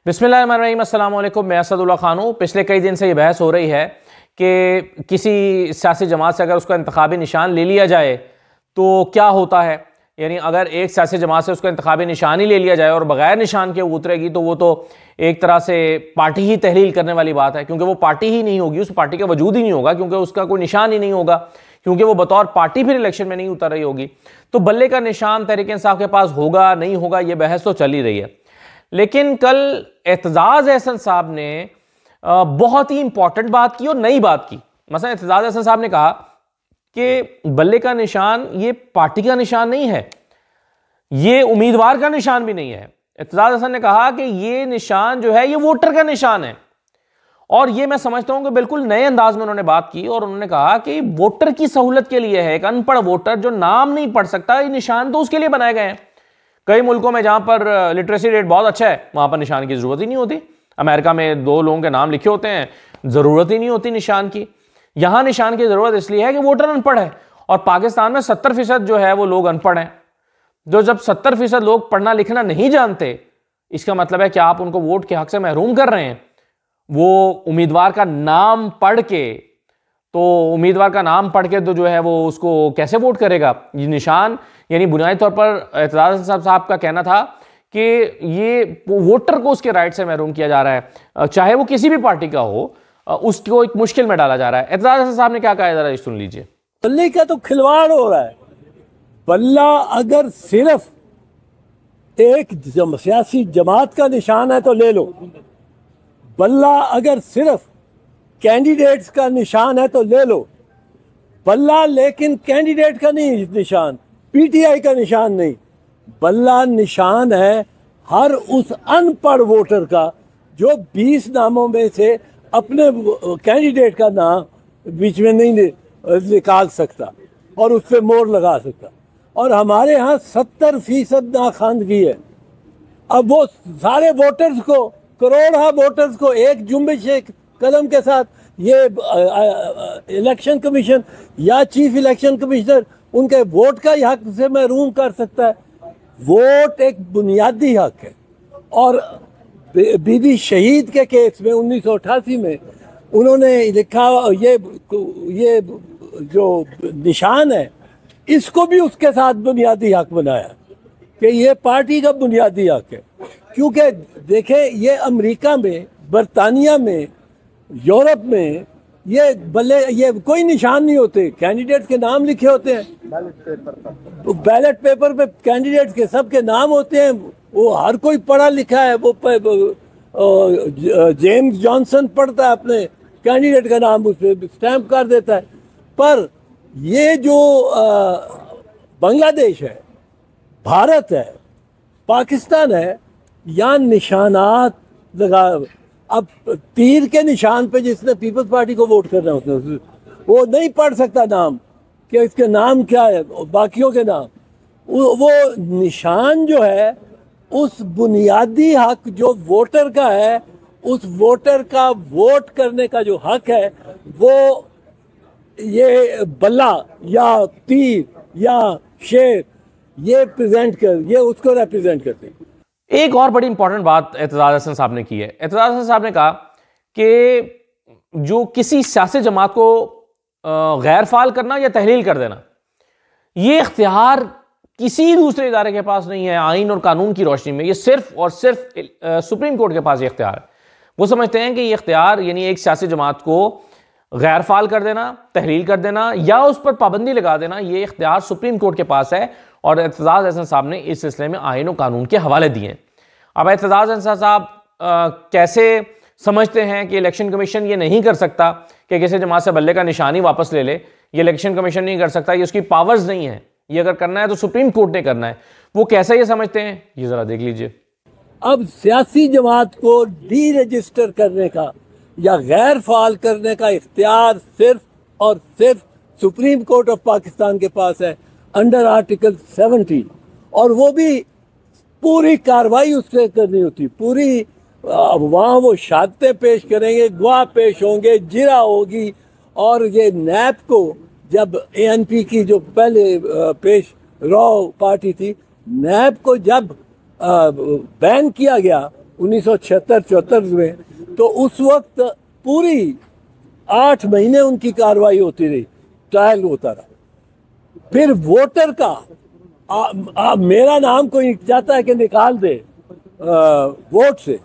बिस्मिल्लाहिर्रहमानिर्रहीम, अस्सलाम वालेकुम। मैं असदुल्ला खान हूँ। पिछले कई दिन से ये बहस हो रही है कि किसी सियासी जमात से अगर उसका इंतखाबी निशान ले लिया जाए तो क्या होता है। यानी अगर एक सियासी जमात से उसका इंतखाबी निशान ही ले लिया जाए और बगैर निशान के उतरेगी तो वो तो एक तरह से पार्टी ही तहलील करने वाली बात है, क्योंकि वो पार्टी ही नहीं होगी, उस पार्टी का वजूद ही नहीं होगा, क्योंकि उसका कोई निशान ही नहीं होगा, क्योंकि वो बतौर पार्टी फिर इलेक्शन में नहीं उतर रही होगी। तो बल्ले का निशान तहरीक इंसाफ के पास होगा नहीं होगा, ये बहस तो चल ही रही है। लेकिन कल एतजाज अहसन साहब ने बहुत ही इंपॉर्टेंट बात की और नई बात की। मसलन एतजाज अहसन साहब ने कहा कि बल्ले का निशान ये पार्टी का निशान नहीं है, ये उम्मीदवार का निशान भी नहीं है। एतजाज अहसन ने कहा कि ये निशान जो है ये वोटर का निशान है। और ये मैं समझता हूं कि बिल्कुल नए अंदाज में उन्होंने बात की और उन्होंने कहा कि वोटर की सहूलत के लिए है। एक अनपढ़ वोटर जो नाम नहीं पढ़ सकता, ये निशान तो उसके लिए बनाए गए हैं। कई मुल्कों में जहां पर लिटरेसी रेट बहुत अच्छा है वहां पर निशान की जरूरत ही नहीं होती। अमेरिका में 2 लोगों के नाम लिखे होते हैं, जरूरत ही नहीं होती निशान की। यहां निशान की जरूरत इसलिए है कि वोटर अनपढ़ है। और पाकिस्तान में 70% जो है वो लोग अनपढ़ हैं। जो जब 70% लोग पढ़ना लिखना नहीं जानते, इसका मतलब है कि आप उनको वोट के हक से महरूम कर रहे हैं। वो उम्मीदवार का नाम पढ़ के तो जो है वो उसको कैसे वोट करेगा। ये निशान यानी बुनियादी तौर पर एतजाज साहब का कहना था कि ये वोटर को उसके राइट से महरूम किया जा रहा है, चाहे वो किसी भी पार्टी का हो, उसको एक मुश्किल में डाला जा रहा है। एतजाज साहब ने क्या कहा, जरा सुन लीजिए। बल्ले का तो खिलवाड़ हो रहा है। बल्ला अगर सिर्फ एक सियासी जमात का निशान है तो ले लो, बल्ला अगर सिर्फ कैंडिडेट्स का निशान है तो ले लो, बल्ला लेकिन कैंडिडेट का नहीं निशान, पीटीआई का निशान नहीं। बल्ला निशान है हर उस अनपढ़ वोटर का जो 20 नामों में से अपने कैंडिडेट का नाम बीच में नहीं निकाल सकता और उस पर मोहर लगा सकता। और हमारे यहाँ 70% नाखानगी है। अब वो सारे वोटर्स को, करोड़ों वोटर्स को एक जुम्बिश एक कदम के साथ ये इलेक्शन कमीशन या चीफ इलेक्शन कमिश्नर उनके वोट का हक से महरूम कर सकता है। वोट एक बुनियादी हक है। और बीबी शहीद के केस में 1988 में उन्होंने लिखा ये जो निशान है इसको भी उसके साथ बुनियादी हक बनाया कि ये पार्टी का बुनियादी हक है। क्योंकि देखें, ये अमेरिका में, बरतानिया में, यूरोप में ये कोई निशान नहीं होते, कैंडिडेट के नाम लिखे होते हैं बैलेट पेपर पे कैंडिडेट के सबके नाम होते हैं। वो हर कोई पढ़ा लिखा है, वो जेम्स जॉनसन पढ़ता है, अपने कैंडिडेट का नाम उस पर स्टैंप कर देता है। पर ये जो बांग्लादेश है, भारत है, पाकिस्तान है, यहाँ निशानात लगा। अब तीर के निशान पे जिसने पीपल्स पार्टी को वोट करना है उसने वो नहीं पढ़ सकता नाम कि इसके नाम क्या है, बाकियों के नाम। वो निशान जो है उस बुनियादी हक जो वोटर का है, उस वोटर का वोट करने का जो हक है, वो ये बल्ला या तीर या शेर ये उसको रिप्रेजेंट करते हैं। एक और बड़ी इंपॉर्टेंट बात एतजाज अहसन साहब ने की है। एतजाज अहसन साहब ने कहा कि जो किसी सियासी जमात को गैर फाल करना या तहलील कर देना, ये इख्तियार किसी दूसरे इदारे के पास नहीं है आइन और कानून की रोशनी में। ये सिर्फ और सिर्फ सुप्रीम कोर्ट के पास ये इख्तियार है। वो समझते हैं कि ये इख्तियार यानी एक सियासी जमात को गैर फाल कर देना, तहलील कर देना या उस पर पाबंदी लगा देना, ये इख्तियार सुप्रीम कोर्ट के पास है। और एतजाज अहसन साहब ने इस सिलसिले में आइन और कानून के हवाले दिए। अब एतजाज अहसन साहब कैसे समझते हैं कि इलेक्शन कमीशन ये नहीं कर सकता कि किसी जमात से बल्ले का निशान ही वापस ले ले। ये इलेक्शन कमीशन नहीं कर सकता, ये उसकी पावर्स नहीं है। ये अगर करना है तो सुप्रीम कोर्ट ने करना है। वो कैसे ये समझते हैं, ये जरा देख लीजिए। अब सियासी जमात को डी रजिस्टर करने का या गैर फाल करने का इख्तियार सिर्फ और सिर्फ सुप्रीम कोर्ट ऑफ पाकिस्तान के पास है अंडर आर्टिकल 70। और वो भी पूरी कार्रवाई उससे करनी होती, पूरी वहाँ वो शहादतें पेश करेंगे, गवाह पेश होंगे, जिरा होगी। और ये नैब को जब एएनपी की जो पहले पेश रॉ पार्टी थी, नैब को जब बैन किया गया 1976-74 में, तो उस वक्त पूरी 8 महीने उनकी कार्रवाई होती रही, ट्रायल होता रहा। फिर वोटर का मेरा नाम कोई चाहता है कि निकाल दे वोट से,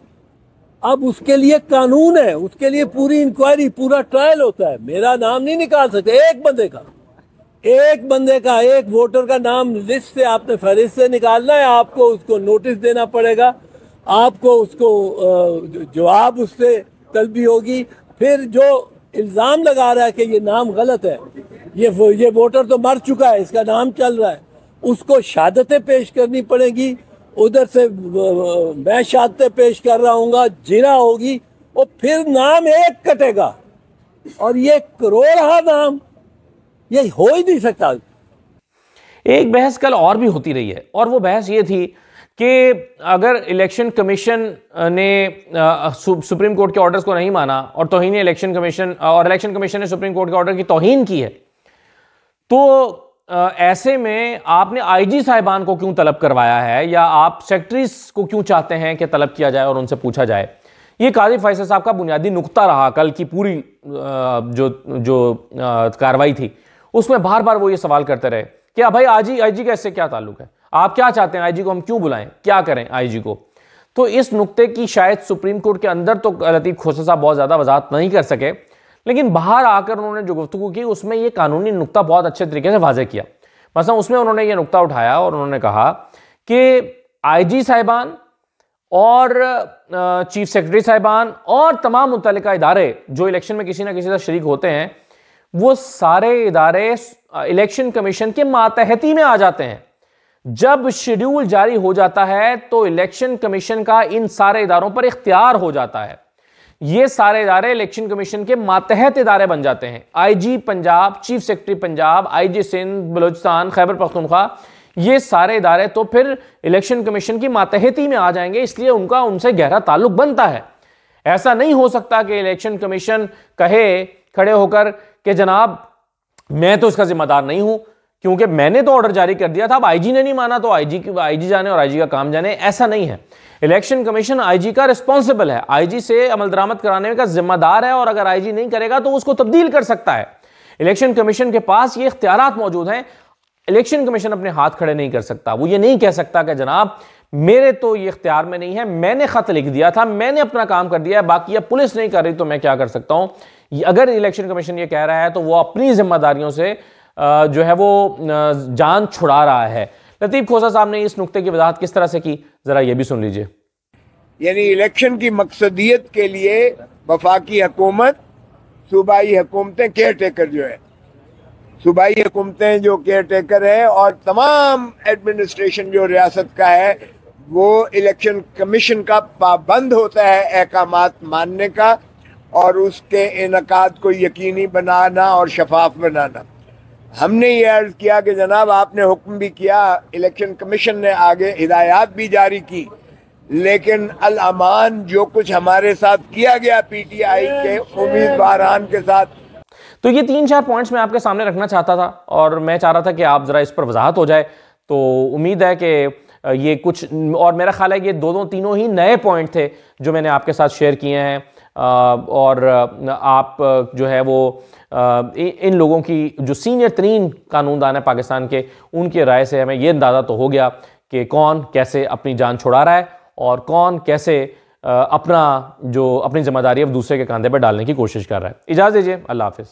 अब उसके लिए कानून है, उसके लिए पूरी इंक्वायरी, पूरा ट्रायल होता है। मेरा नाम नहीं निकाल सकते, एक बंदे का एक वोटर का नाम लिस्ट से आपने फहरिस्त से निकालना है, आपको उसको नोटिस देना पड़ेगा, आपको उसको जवाब उससे तलबी होगी। फिर जो इल्ज़ाम लगा रहा है कि ये नाम गलत है, ये वोटर तो मर चुका है, इसका नाम चल रहा है, उसको शहादतें पेश करनी पड़ेगी। उधर से मैं शहादतें पेश कर रहा हूँगा, जिरा होगी, और फिर नाम एक कटेगा, और ये करोड़हा नाम, ये हो ही नहीं सकता। एक बहस कल और भी होती रही है, और वो बहस ये थी कि अगर इलेक्शन कमीशन ने सुप्रीम कोर्ट के ऑर्डर्स को नहीं माना और तौहीन इलेक्शन कमीशन ने सुप्रीम कोर्ट के ऑर्डर की तौहीन की है, तो ऐसे में आपने आईजी साहिबान को क्यों तलब करवाया है, या आप सेक्रेटरीज को क्यों चाहते हैं कि तलब किया जाए और उनसे पूछा जाए। ये काजी फैसल साहब का बुनियादी नुक्ता रहा कल की पूरी जो कार्रवाई थी, उसमें बार बार वो ये सवाल करते रहे कि भाई आईजी का इससे क्या ताल्लुक है, आप क्या चाहते हैं, आईजी को हम क्यों बुलाएं, क्या करें आईजी को। तो इस नुक्ते की शायद सुप्रीम कोर्ट के अंदर तो लतीफ़ खोसा साहब बहुत ज़्यादा वजाहत नहीं कर सके, लेकिन बाहर आकर उन्होंने जो गुफ्तगू की उसमें ये कानूनी नुक्ता बहुत अच्छे तरीके से वाज़ेह किया। मसलन उसमें उन्होंने ये नुक्ता उठाया और उन्होंने कहा कि आईजी साहिबान और चीफ सेक्रेटरी साहिबान और तमाम मुतल्लिका इदारे जो इलेक्शन में किसी ना किसी तरह शरीक होते हैं, वो सारे इदारे इलेक्शन कमीशन के मातहती में आ जाते हैं। जब शेड्यूल जारी हो जाता है तो इलेक्शन कमीशन का इन सारे इदारों पर इख्तियार हो जाता है। ये सारे इदारे इलेक्शन कमीशन के मातहत इदारे बन जाते हैं। IG Punjab, chief secretary Punjab, IG Sindh, Balochistan, Khyber Pakhtunkhwa, ये सारे इदारे तो फिर इलेक्शन कमीशन की मातहती में आ जाएंगे, इसलिए उनका उनसे गहरा ताल्लुक बनता है। ऐसा नहीं हो सकता कि इलेक्शन कमीशन कहे खड़े होकर कि जनाब मैं तो इसका जिम्मेदार नहीं हूं, क्योंकि मैंने तो ऑर्डर जारी कर दिया था, अब आईजी ने नहीं माना तो आईजी जाने और आईजी का काम जाने। ऐसा नहीं है। इलेक्शन कमीशन आईजी का रिस्पॉन्सिबल है, आईजी से अमल दरामद कराने का जिम्मेदार है, और अगर आईजी नहीं करेगा तो उसको तब्दील कर सकता है। इलेक्शन कमीशन के पास ये इख्तियारात मौजूद हैं। इलेक्शन कमीशन अपने हाथ खड़े नहीं कर सकता। वो ये नहीं कह सकता कि जनाब मेरे तो ये इख्तियार में नहीं है, मैंने खत लिख दिया था, मैंने अपना काम कर दिया है, बाकी अब पुलिस नहीं कर रही तो मैं क्या कर सकता हूं। अगर इलेक्शन कमीशन ये कह रहा है तो वो अपनी जिम्मेदारियों से जो है वो जान छुड़ा रहा है। लतीफ़ खोसा साहब ने इस नुक्ते की वजाहत किस तरह से की, जरा ये भी सुन लीजिए। यानी इलेक्शन की मकसदियत के लिए वफाकी हुकूमत, सूबाई हुकूमतें, केयर टेकर जो है, सूबाई हुकूमतें जो केयर टेकर है, और तमाम एडमिनिस्ट्रेशन जो रियासत का है, वो इलेक्शन कमीशन का पाबंद होता है अहकामात मानने का और उसके इनकाद को यकीनी बनाना और शफाफ बनाना। हमने ये अर्ज किया कि जनाब आपने हुक्म भी किया, इलेक्शन कमीशन ने आगे हिदायत भी जारी की, लेकिन अल अमान जो कुछ हमारे साथ किया गया पीटीआई के उम्मीदवारान के साथ। तो ये 3-4 पॉइंट्स मैं आपके सामने रखना चाहता था और मैं चाह रहा था कि आप जरा इस पर वजाहत हो जाए। तो उम्मीद है कि ये कुछ, और मेरा ख्याल है ये दोनों तीनों ही नए पॉइंट थे जो मैंने आपके साथ शेयर किए हैं, और आप जो है वो इन लोगों की जो सीनियर तरीन कानूनदान है पाकिस्तान के, उनकी राय से हमें ये अंदाज़ा तो हो गया कि कौन कैसे अपनी जान छुड़ा रहा है और कौन कैसे अपनी जिम्मेदारी अब दूसरे के कंधे पर डालने की कोशिश कर रहा है। इजाज़त दीजिए, अल्लाह हाफिज़।